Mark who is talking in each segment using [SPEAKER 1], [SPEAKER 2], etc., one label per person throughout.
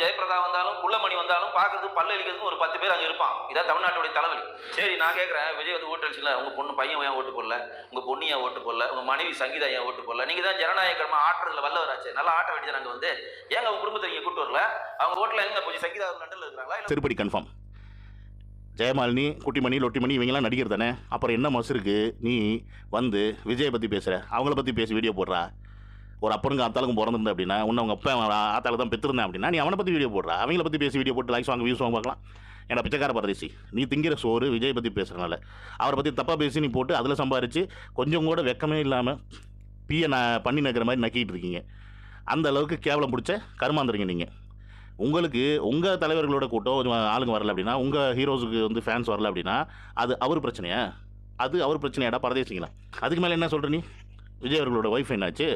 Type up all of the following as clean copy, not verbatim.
[SPEAKER 1] ஜெயபிரதா வந்தாலும் குள்ளமணி வந்தாலும் பார்க்கறது பல்ல அடிக்கிறதுக்கு ஒரு 10 பேர் அங்கே இருப்பான். இதான் தமிழ்நாட்டுடைய தலைவலி. சரி, நான் கேட்குறேன், விஜய் வந்து ஓட்டு அடிச்சுல, உங்கள் பொண்ணு பையன் ஏன் ஓட்டு போடல, உங்கள் பொண்ணு ஏன் ஓட்டு போடல, உங்கள் மனைவி சங்கீதா ஏன் ஓட்டு போடல, நீங்கள் தான் ஜனநாயகமாக ஆட்டுறதுல வல்லவராச்சு, நல்லா ஆட்ட வேண்டியது. நாங்கள் வந்து ஏங்க உங்கள் குடும்பத்தை நீங்கள் கூட்டு வரல, அவங்க ஓட்டில் எங்கே போய் சங்கீதா லண்டனில் இருக்கிறாங்களா?
[SPEAKER 2] திருப்படி கன்ஃபார்ம். ஜெயமாலினி, குட்டிமணி, லொட்டிமணி இவங்கெல்லாம் நடிகர் தானே. அப்புறம் என்ன மசுருக்கு நீ வந்து விஜயை பற்றி பேசுகிற, அவங்கள பற்றி பேசி வீடியோ போடுறா. ஒரு அப்பனுக்கு ஆத்தாளுக்கும் பிறந்திருந்தேன் அப்படின்னா, உன்னை அவங்க அப்பா ஆத்தாளு தான் பெற்றிருந்தேன் அப்படின்னா, நீ அவனை பற்றி வீடியோ போடுறா. அவங்கள பற்றி பேசி வீடியோ போட்டு லைக்ஸ் வாங்க, வியூஸ் வாங்க பார்க்கலாம். ஏன்னா பிச்சைக்கார பரதேசி, நீ திங்கிற சோறு விஜய் பற்றி பேசுகிறனால அவரை பற்றி தப்பாக பேசி நீ போட்டு அதில் சம்பாரித்து கொஞ்சம் கூட வெக்கமே இல்லாமல் பிஏ நான் பண்ணி நக்கிற மாதிரி நக்கிட்டு இருக்கீங்க. அந்த அளவுக்கு கேவலம் பிடிச்ச கருமாந்துறீங்க நீங்கள். உங்களுக்கு உங்கள் தலைவர்களோட கூட்டம் ஆளுங்க வரல அப்படின்னா, உங்கள் ஹீரோஸுக்கு வந்து ஃபேன்ஸ் வரல அப்படின்னா, அது அவர் பிரச்சனையா? அது அவர் பிரச்சனையாடா பரதேசிங்களா? அதுக்கு மேலே என்ன சொல்கிற நீ? விஜய் அவர்களோட ஒய்ஃப் என்னாச்சு,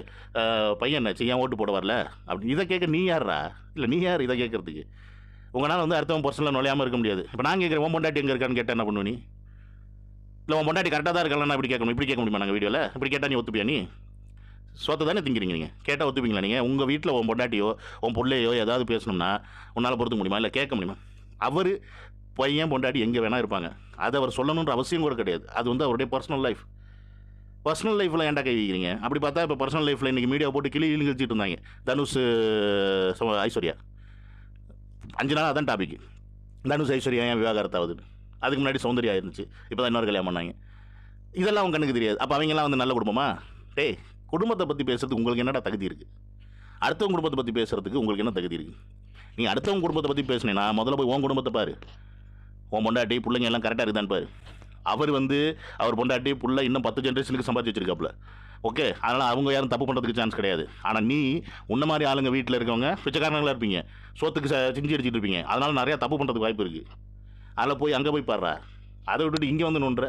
[SPEAKER 2] பையன் என்னாச்சு, ஏன் ஓட்டு போட வரல அப்படி இதை கேட்க நீ யாரா? இல்லை நீ யார் இதை கேட்குறதுக்கு? உங்களால் வந்து அடுத்தவன் பர்சனலாக நுழையாமல் இருக்க முடியாது. இப்போ நான் கேட்குறேன், உன் பொண்டாட்டி எங்கே இருக்கான்னு கேட்டால் என்ன பண்ணுவ நீ? இல்லை உன் பொண்டாட்டி கரெக்டாக தான் இருக்கலாம் இப்படி கேட்கணும், இப்படி கேட்க முடியுமா நாங்கள் வீடியோவில்? இப்படி கேட்டால் நீ ஒத்துப்பியா? நீ சொத்தை தானே திங்கிறீங்க. நீங்கள் கேட்டால் ஒத்துப்பீங்களா? நீங்கள் உங்கள் வீட்டில் உன் பொண்டாட்டியோ உன் பிள்ளையோ ஏதாவது பேசணும்னா உன்னால் பொறுத்துக்க முடியுமா? இல்லை கேட்க முடியுமா? அவர் பையன் பொண்டாட்டி எங்கே வேணால் இருப்பாங்க, அதை அவர் சொல்லணுன்ற அவசியம் கூட கிடையாது. அது வந்து அவருடைய பர்சனல் லைஃப். பர்சனல் லைஃப்பில் ஏன்டா கை வைக்கிறீங்க? அப்படி பார்த்தா இப்போ பர்சனல் லைஃப்பில் இன்றைக்கி மீடியா போட்டு கிளி இழுச்சிட்டு இருந்தாங்க. தனுஷ் ஐஸ்வர்யா 5 நாள் அதான் டாபிக். தனுஷ் ஐஸ்வர்யா ஏன் விவாகரத்தாவது? அதுக்கு முன்னாடி சௌந்தர்யா இருந்துச்சு, இப்போ தான் இன்னொரு கல்யாணம் பண்ணாங்க. இதெல்லாம் அவங்க கண்ணுக்கு தெரியாது. அப்போ அவங்கெல்லாம் வந்து நல்ல குடும்பமா? டேய், குடும்பத்தை பற்றி பேசுறதுக்கு உங்களுக்கு என்னடா தகுதி இருக்குது? அடுத்தவங்க குடும்பத்தை பற்றி பேசுகிறதுக்கு உங்களுக்கு என்ன தகுதி இருக்குது? நீ அடுத்தவங்க குடும்பத்தை பற்றி பேசுனேன்னா முதல்ல போய் உன் குடும்பத்தை பாரு. உன் பொண்டாட்டி பிள்ளைங்க எல்லாம் கரெக்டாக இருக்குதான்னு பாரு. அவர் வந்து அவர் பொண்டாட்டி புள்ள இன்னும் 10 ஜென்ரேஷனுக்கு சம்பாதிச்சு வச்சிருக்காப்புல. ஓகே, அதனால் அவங்க யாரும் தப்பு பண்ணுறதுக்கு சான்ஸ் கிடையாது. ஆனால் நீ உன்ன மாதிரி ஆளுங்க வீட்டில் இருக்கவங்க பிச்சைக்காரங்களாக இருப்பீங்க, சோத்துக்கு சிஞ்சி அடிச்சுட்டு இருப்பீங்க. அதனால் நிறையா தப்பு பண்ணுறதுக்கு வாய்ப்பு இருக்குது. அதில் போய் அங்கே போய் பாடுறா. அதை விட்டுட்டு இங்கே வந்து நோண்டுற.